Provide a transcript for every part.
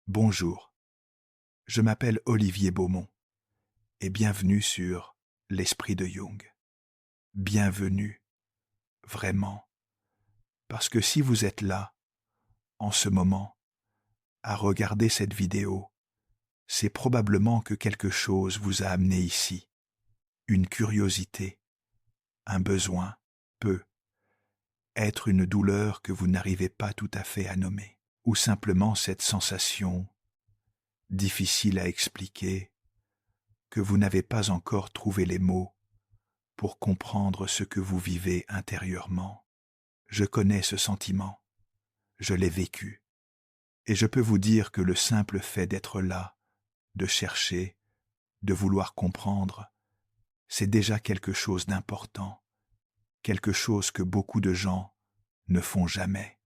Bonjour, je m'appelle Olivier Beaumont et bienvenue sur l'Esprit de Jung. Bienvenue, vraiment, parce que si vous êtes là, en ce moment, à regarder cette vidéo, c'est probablement que quelque chose vous a amené ici. Une curiosité, un besoin, peut être une douleur que vous n'arrivez pas tout à fait à nommer, ou simplement cette sensation difficile à expliquer que vous n'avez pas encore trouvé les mots pour comprendre ce que vous vivez intérieurement. Je connais ce sentiment, je l'ai vécu, et je peux vous dire que le simple fait d'être là, de chercher, de vouloir comprendre, c'est déjà quelque chose d'important, quelque chose que beaucoup de gens ne font jamais.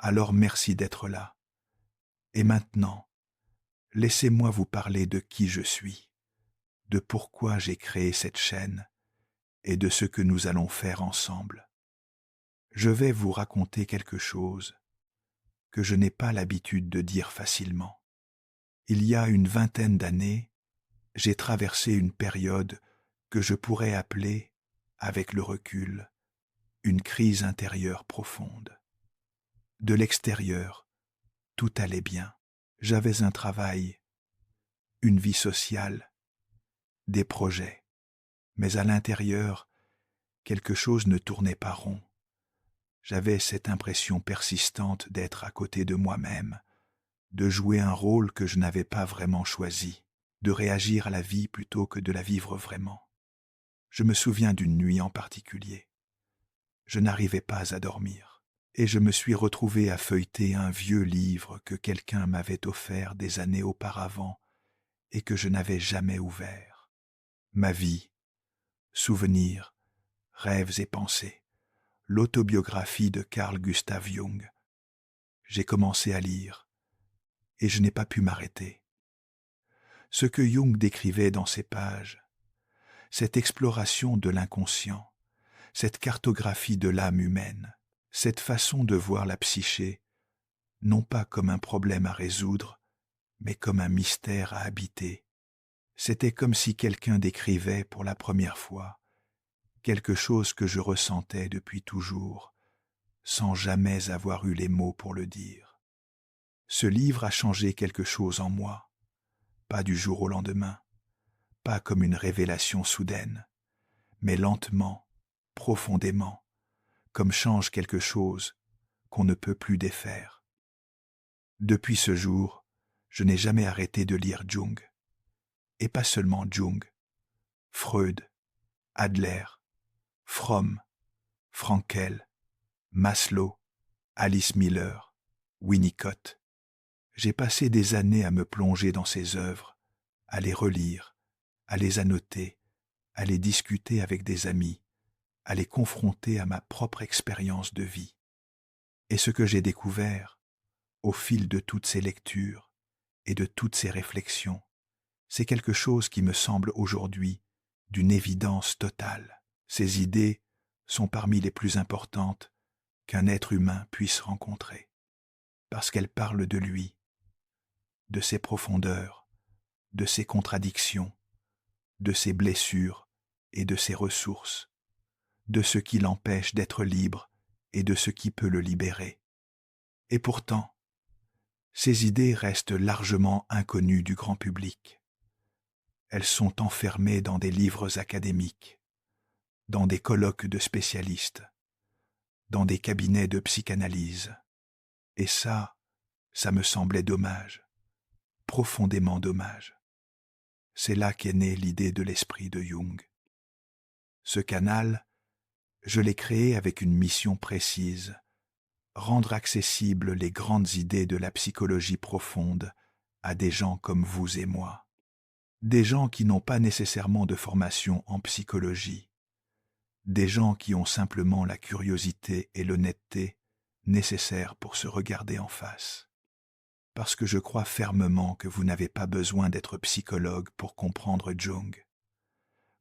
Alors merci d'être là. Et maintenant, laissez-moi vous parler de qui je suis, de pourquoi j'ai créé cette chaîne et de ce que nous allons faire ensemble. Je vais vous raconter quelque chose que je n'ai pas l'habitude de dire facilement. Il y a une vingtaine d'années, j'ai traversé une période que je pourrais appeler, avec le recul, une crise intérieure profonde. De l'extérieur, tout allait bien. J'avais un travail, une vie sociale, des projets. Mais à l'intérieur, quelque chose ne tournait pas rond. J'avais cette impression persistante d'être à côté de moi-même, de jouer un rôle que je n'avais pas vraiment choisi, de réagir à la vie plutôt que de la vivre vraiment. Je me souviens d'une nuit en particulier. Je n'arrivais pas à dormir, et je me suis retrouvé à feuilleter un vieux livre que quelqu'un m'avait offert des années auparavant et que je n'avais jamais ouvert. Ma vie, souvenirs, rêves et pensées, l'autobiographie de Carl Gustav Jung. J'ai commencé à lire, et je n'ai pas pu m'arrêter. Ce que Jung décrivait dans ces pages, cette exploration de l'inconscient, cette cartographie de l'âme humaine, cette façon de voir la psyché, non pas comme un problème à résoudre, mais comme un mystère à habiter. C'était comme si quelqu'un décrivait pour la première fois quelque chose que je ressentais depuis toujours, sans jamais avoir eu les mots pour le dire. Ce livre a changé quelque chose en moi, pas du jour au lendemain, pas comme une révélation soudaine, mais lentement, profondément, comme change quelque chose qu'on ne peut plus défaire. Depuis ce jour, je n'ai jamais arrêté de lire Jung. Et pas seulement Jung, Freud, Adler, Fromm, Frankel, Maslow, Alice Miller, Winnicott. J'ai passé des années à me plonger dans ces œuvres, à les relire, à les annoter, à les discuter avec des amis, à les confronter à ma propre expérience de vie. Et ce que j'ai découvert, au fil de toutes ces lectures et de toutes ces réflexions, c'est quelque chose qui me semble aujourd'hui d'une évidence totale. Ces idées sont parmi les plus importantes qu'un être humain puisse rencontrer, parce qu'elles parlent de lui, de ses profondeurs, de ses contradictions, de ses blessures et de ses ressources, de ce qui l'empêche d'être libre et de ce qui peut le libérer. Et pourtant, ces idées restent largement inconnues du grand public. Elles sont enfermées dans des livres académiques, dans des colloques de spécialistes, dans des cabinets de psychanalyse. Et ça me semblait dommage, profondément dommage. C'est là qu'est née l'idée de l'esprit de Jung. Ce canal, je l'ai créé avec une mission précise, rendre accessibles les grandes idées de la psychologie profonde à des gens comme vous et moi. Des gens qui n'ont pas nécessairement de formation en psychologie, des gens qui ont simplement la curiosité et l'honnêteté nécessaires pour se regarder en face. Parce que je crois fermement que vous n'avez pas besoin d'être psychologue pour comprendre Jung.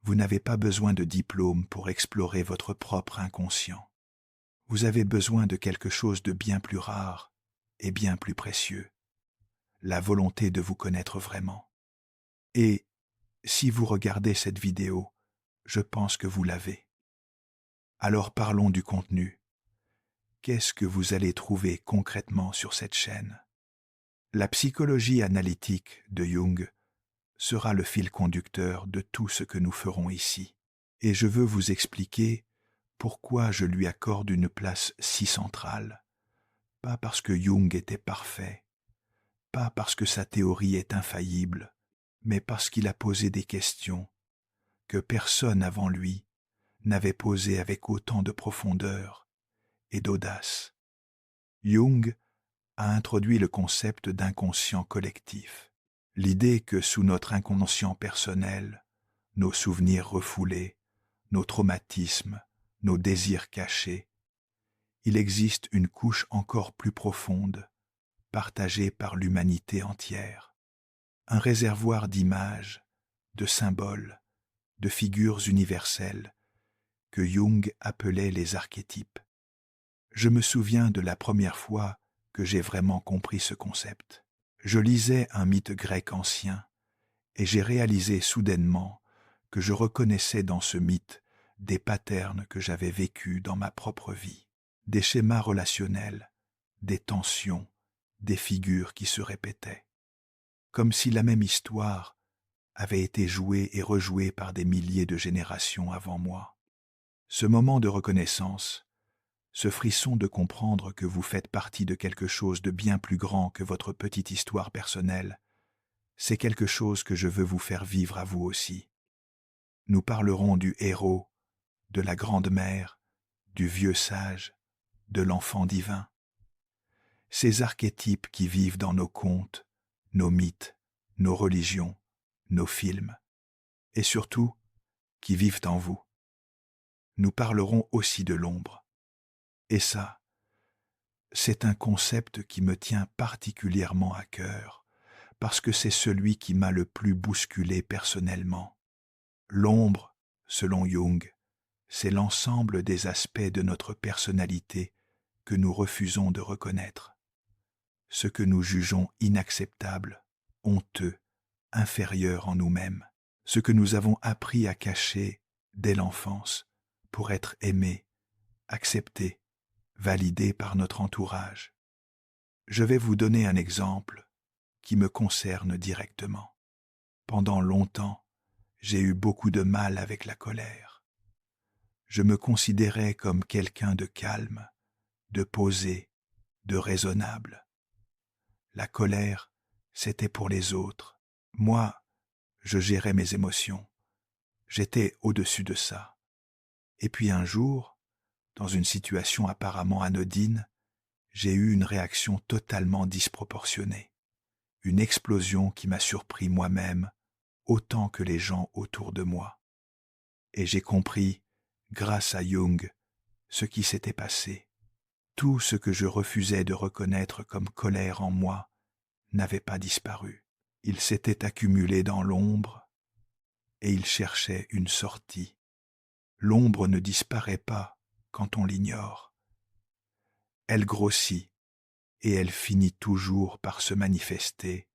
Vous n'avez pas besoin de diplôme pour explorer votre propre inconscient. Vous avez besoin de quelque chose de bien plus rare et bien plus précieux, la volonté de vous connaître vraiment. Et si vous regardez cette vidéo, je pense que vous l'avez. Alors parlons du contenu. Qu'est-ce que vous allez trouver concrètement sur cette chaîne? La psychologie analytique de Jung sera le fil conducteur de tout ce que nous ferons ici. Et je veux vous expliquer pourquoi je lui accorde une place si centrale. Pas parce que Jung était parfait, pas parce que sa théorie est infaillible, mais parce qu'il a posé des questions que personne avant lui n'avait posées avec autant de profondeur et d'audace. Jung a introduit le concept d'inconscient collectif, l'idée que sous notre inconscient personnel, nos souvenirs refoulés, nos traumatismes, nos désirs cachés, il existe une couche encore plus profonde, partagée par l'humanité entière. Un réservoir d'images, de symboles, de figures universelles que Jung appelait les archétypes. Je me souviens de la première fois que j'ai vraiment compris ce concept. Je lisais un mythe grec ancien et j'ai réalisé soudainement que je reconnaissais dans ce mythe des patterns que j'avais vécus dans ma propre vie, des schémas relationnels, des tensions, des figures qui se répétaient, comme si la même histoire avait été jouée et rejouée par des milliers de générations avant moi. Ce moment de reconnaissance, ce frisson de comprendre que vous faites partie de quelque chose de bien plus grand que votre petite histoire personnelle, c'est quelque chose que je veux vous faire vivre à vous aussi. Nous parlerons du héros, de la grande mère, du vieux sage, de l'enfant divin. Ces archétypes qui vivent dans nos contes, nos mythes, nos religions, nos films, et surtout, qui vivent en vous. Nous parlerons aussi de l'ombre. Et ça, c'est un concept qui me tient particulièrement à cœur, parce que c'est celui qui m'a le plus bousculé personnellement. L'ombre, selon Jung, c'est l'ensemble des aspects de notre personnalité que nous refusons de reconnaître, ce que nous jugeons inacceptable, honteux, inférieur en nous-mêmes, ce que nous avons appris à cacher dès l'enfance pour être aimés, acceptés, validés par notre entourage. Je vais vous donner un exemple qui me concerne directement. Pendant longtemps, j'ai eu beaucoup de mal avec la colère. Je me considérais comme quelqu'un de calme, de posé, de raisonnable. La colère, c'était pour les autres. Moi, je gérais mes émotions. J'étais au-dessus de ça. Et puis un jour, dans une situation apparemment anodine, j'ai eu une réaction totalement disproportionnée. Une explosion qui m'a surpris moi-même, autant que les gens autour de moi. Et j'ai compris, grâce à Jung, ce qui s'était passé. Tout ce que je refusais de reconnaître comme colère en moi n'avait pas disparu. Il s'était accumulé dans l'ombre et il cherchait une sortie. L'ombre ne disparaît pas quand on l'ignore. Elle grossit et elle finit toujours par se manifester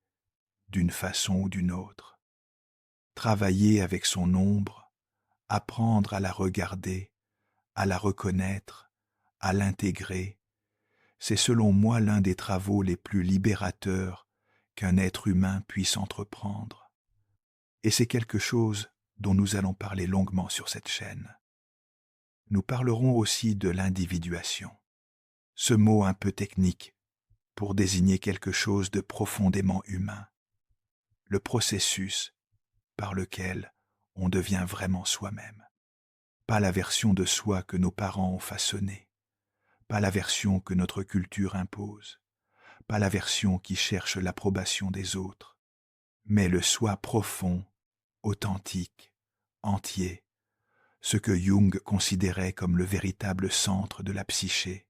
d'une façon ou d'une autre. Travailler avec son ombre, apprendre à la regarder, à la reconnaître, à l'intégrer, c'est selon moi l'un des travaux les plus libérateurs qu'un être humain puisse entreprendre. Et c'est quelque chose dont nous allons parler longuement sur cette chaîne. Nous parlerons aussi de l'individuation, ce mot un peu technique pour désigner quelque chose de profondément humain, le processus par lequel on devient vraiment soi-même. Pas la version de soi que nos parents ont façonnée, pas la version que notre culture impose, pas la version qui cherche l'approbation des autres, mais le soi profond, authentique, entier, ce que Jung considérait comme le véritable centre de la psyché.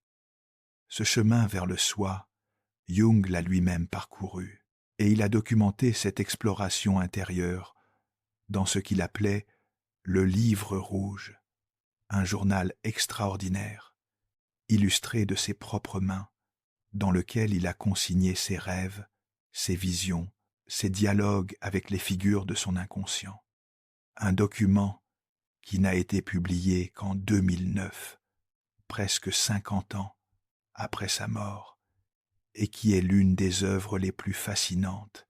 Ce chemin vers le soi, Jung l'a lui-même parcouru, et il a documenté cette exploration intérieure dans ce qu'il appelait le Livre rouge, un journal extraordinaire, illustré de ses propres mains, dans lequel il a consigné ses rêves, ses visions, ses dialogues avec les figures de son inconscient. Un document qui n'a été publié qu'en 2009, presque 50 ans après sa mort, et qui est l'une des œuvres les plus fascinantes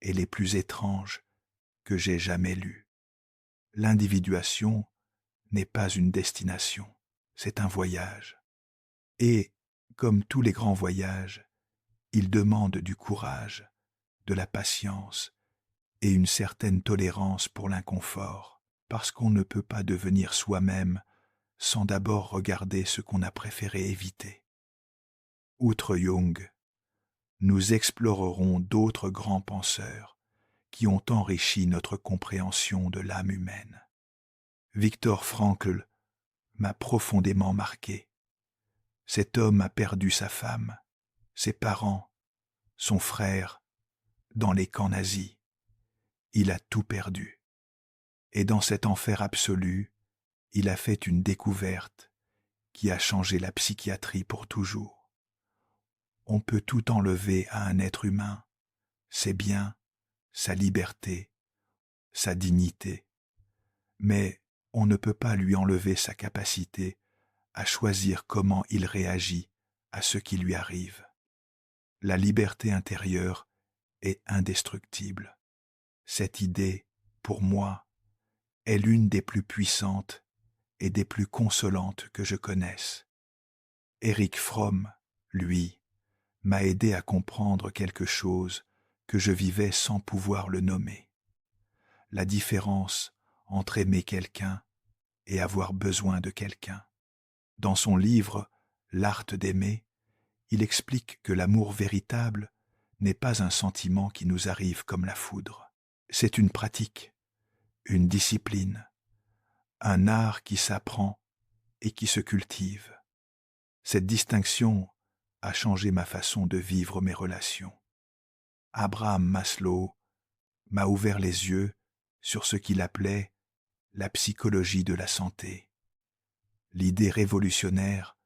et les plus étranges que j'ai jamais lues. L'individuation n'est pas une destination, c'est un voyage. Et, comme tous les grands voyages, il demande du courage, de la patience et une certaine tolérance pour l'inconfort, parce qu'on ne peut pas devenir soi-même sans d'abord regarder ce qu'on a préféré éviter. Outre Jung, nous explorerons d'autres grands penseurs qui ont enrichi notre compréhension de l'âme humaine. Viktor Frankl m'a profondément marqué. Cet homme a perdu sa femme, ses parents, son frère, dans les camps nazis. Il a tout perdu. Et dans cet enfer absolu, il a fait une découverte qui a changé la psychiatrie pour toujours. On peut tout enlever à un être humain, ses biens, sa liberté, sa dignité, mais on ne peut pas lui enlever sa capacité à choisir comment il réagit à ce qui lui arrive. La liberté intérieure est indestructible. Cette idée, pour moi, est l'une des plus puissantes et des plus consolantes que je connaisse. Erich Fromm, lui, m'a aidé à comprendre quelque chose que je vivais sans pouvoir le nommer. La différence entre aimer quelqu'un et avoir besoin de quelqu'un. Dans son livre « L'art d'aimer », il explique que l'amour véritable n'est pas un sentiment qui nous arrive comme la foudre. C'est une pratique, une discipline, un art qui s'apprend et qui se cultive. Cette distinction a changé ma façon de vivre mes relations. Abraham Maslow m'a ouvert les yeux sur ce qu'il appelait la psychologie de la santé. L'idée révolutionnaire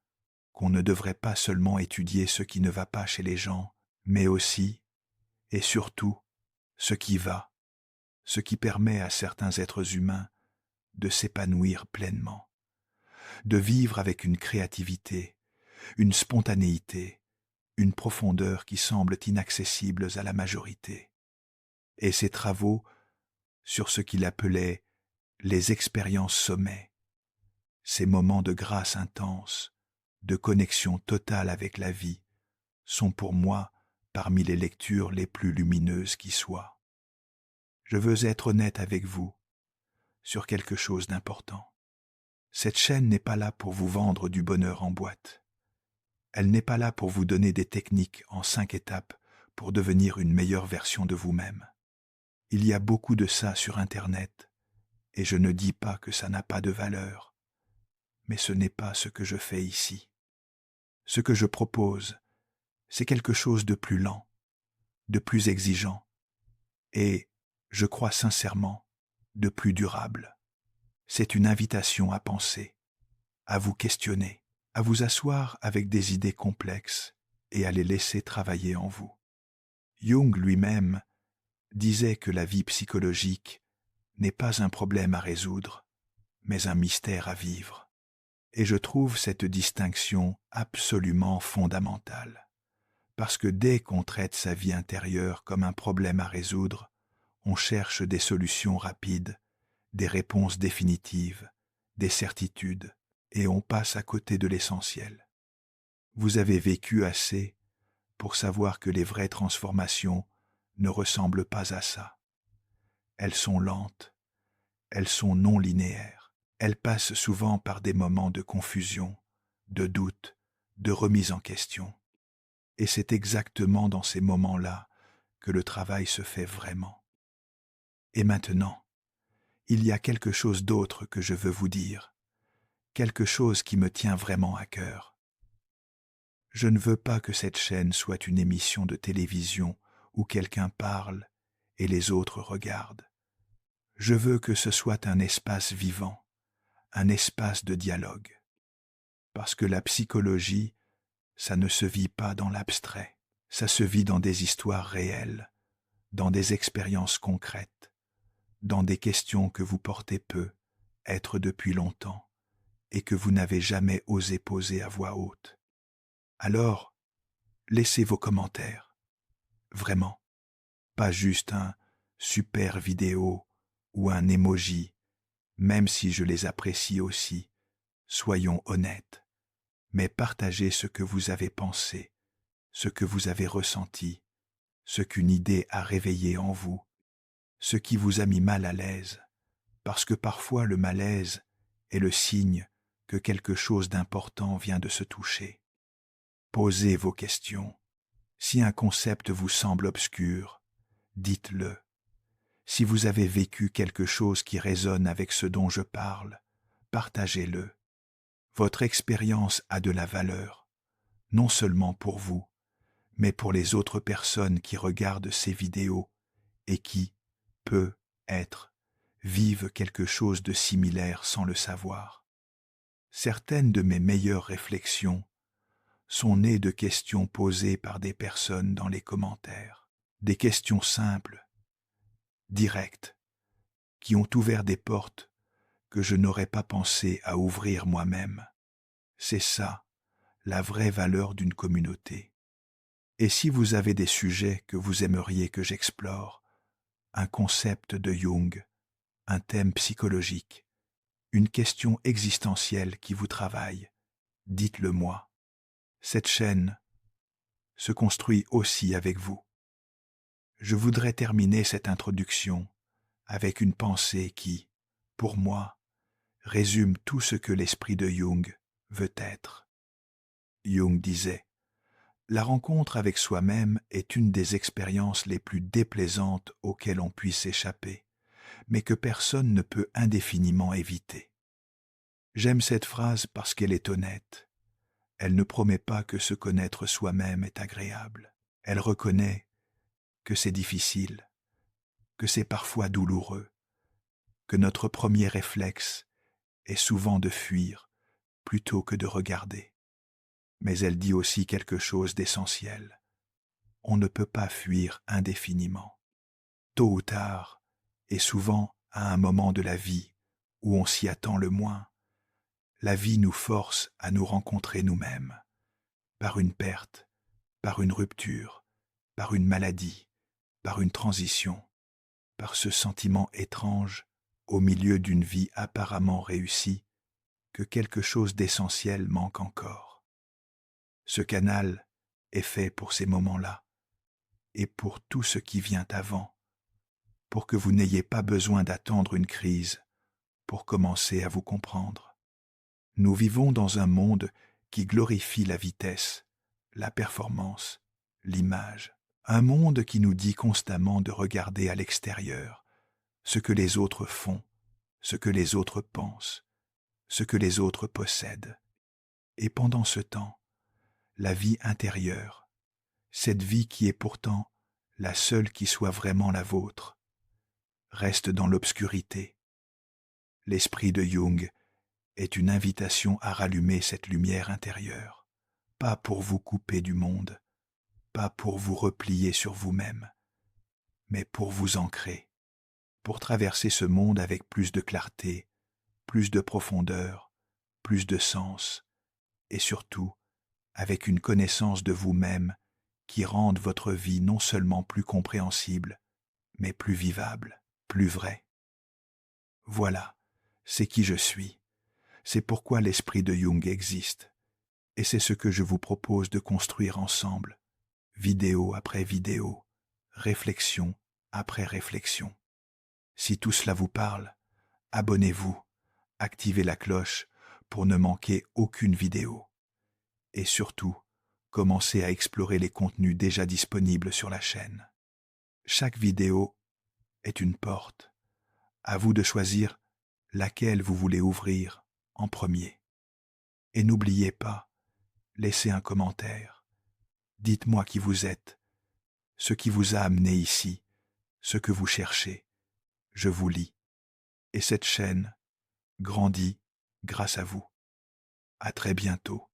qu'on ne devrait pas seulement étudier ce qui ne va pas chez les gens, mais aussi, et surtout, ce qui va, ce qui permet à certains êtres humains de s'épanouir pleinement, de vivre avec une créativité, une spontanéité, une profondeur qui semblent inaccessibles à la majorité. Et ses travaux sur ce qu'il appelait les expériences sommets, ces moments de grâce intense, de connexion totale avec la vie, sont pour moi parmi les lectures les plus lumineuses qui soient. Je veux être honnête avec vous sur quelque chose d'important. Cette chaîne n'est pas là pour vous vendre du bonheur en boîte. Elle n'est pas là pour vous donner des techniques en 5 étapes pour devenir une meilleure version de vous-même. Il y a beaucoup de ça sur Internet, et je ne dis pas que ça n'a pas de valeur, mais ce n'est pas ce que je fais ici. Ce que je propose, c'est quelque chose de plus lent, de plus exigeant, et, je crois sincèrement, de plus durable. C'est une invitation à penser, à vous questionner, à vous asseoir avec des idées complexes et à les laisser travailler en vous. Jung lui-même disait que la vie psychologique n'est pas un problème à résoudre, mais un mystère à vivre. Et je trouve cette distinction absolument fondamentale, parce que dès qu'on traite sa vie intérieure comme un problème à résoudre, on cherche des solutions rapides, des réponses définitives, des certitudes, et on passe à côté de l'essentiel. Vous avez vécu assez pour savoir que les vraies transformations ne ressemblent pas à ça. Elles sont lentes, elles sont non linéaires, elles passent souvent par des moments de confusion, de doute, de remise en question. Et c'est exactement dans ces moments-là que le travail se fait vraiment. Et maintenant, il y a quelque chose d'autre que je veux vous dire, quelque chose qui me tient vraiment à cœur. Je ne veux pas que cette chaîne soit une émission de télévision où quelqu'un parle et les autres regardent. Je veux que ce soit un espace vivant, un espace de dialogue. Parce que la psychologie, ça ne se vit pas dans l'abstrait. Ça se vit dans des histoires réelles, dans des expériences concrètes, dans des questions que vous portez peu, être depuis longtemps, et que vous n'avez jamais osé poser à voix haute. Alors, laissez vos commentaires. Vraiment. Pas juste un super vidéo ou un emoji, même si je les apprécie aussi. Soyons honnêtes. Mais partagez ce que vous avez pensé, ce que vous avez ressenti, ce qu'une idée a réveillé en vous, ce qui vous a mis mal à l'aise, parce que parfois le malaise est le signe que quelque chose d'important vient de se toucher. Posez vos questions. Si un concept vous semble obscur, dites-le. Si vous avez vécu quelque chose qui résonne avec ce dont je parle, partagez-le. Votre expérience a de la valeur, non seulement pour vous, mais pour les autres personnes qui regardent ces vidéos et qui, peut-être, vivent quelque chose de similaire sans le savoir. Certaines de mes meilleures réflexions sont nées de questions posées par des personnes dans les commentaires. Des questions simples, directes, qui ont ouvert des portes que je n'aurais pas pensé à ouvrir moi-même. C'est ça, la vraie valeur d'une communauté. Et si vous avez des sujets que vous aimeriez que j'explore, un concept de Jung, un thème psychologique, une question existentielle qui vous travaille, dites-le moi. Cette chaîne se construit aussi avec vous. Je voudrais terminer cette introduction avec une pensée qui, pour moi, résume tout ce que l'esprit de Jung veut être. Jung disait: la rencontre avec soi-même est une des expériences les plus déplaisantes auxquelles on puisse échapper, mais que personne ne peut indéfiniment éviter. J'aime cette phrase parce qu'elle est honnête. Elle ne promet pas que se connaître soi-même est agréable. Elle reconnaît que c'est difficile, que c'est parfois douloureux, que notre premier réflexe est souvent de fuir plutôt que de regarder. Mais elle dit aussi quelque chose d'essentiel. On ne peut pas fuir indéfiniment. Tôt ou tard, et souvent à un moment de la vie où on s'y attend le moins, la vie nous force à nous rencontrer nous-mêmes, par une perte, par une rupture, par une maladie, par une transition, par ce sentiment étrange, au milieu d'une vie apparemment réussie, que quelque chose d'essentiel manque encore. Ce canal est fait pour ces moments-là, et pour tout ce qui vient avant, pour que vous n'ayez pas besoin d'attendre une crise pour commencer à vous comprendre. Nous vivons dans un monde qui glorifie la vitesse, la performance, l'image. Un monde qui nous dit constamment de regarder à l'extérieur, ce que les autres font, ce que les autres pensent, ce que les autres possèdent. Et pendant ce temps, la vie intérieure, cette vie qui est pourtant la seule qui soit vraiment la vôtre, reste dans l'obscurité. L'esprit de Jung est une invitation à rallumer cette lumière intérieure, pas pour vous couper du monde, pas pour vous replier sur vous-même, mais pour vous ancrer, pour traverser ce monde avec plus de clarté, plus de profondeur, plus de sens, et surtout avec une connaissance de vous-même qui rende votre vie non seulement plus compréhensible, mais plus vivable, plus vraie. Voilà, c'est qui je suis. C'est pourquoi l'esprit de Jung existe. Et c'est ce que je vous propose de construire ensemble, vidéo après vidéo, réflexion après réflexion. Si tout cela vous parle, abonnez-vous, activez la cloche pour ne manquer aucune vidéo. Et surtout, commencez à explorer les contenus déjà disponibles sur la chaîne. Chaque vidéo est une porte. À vous de choisir laquelle vous voulez ouvrir en premier. Et n'oubliez pas, laissez un commentaire. Dites-moi qui vous êtes, ce qui vous a amené ici, ce que vous cherchez. Je vous lis. Et cette chaîne grandit grâce à vous. À très bientôt.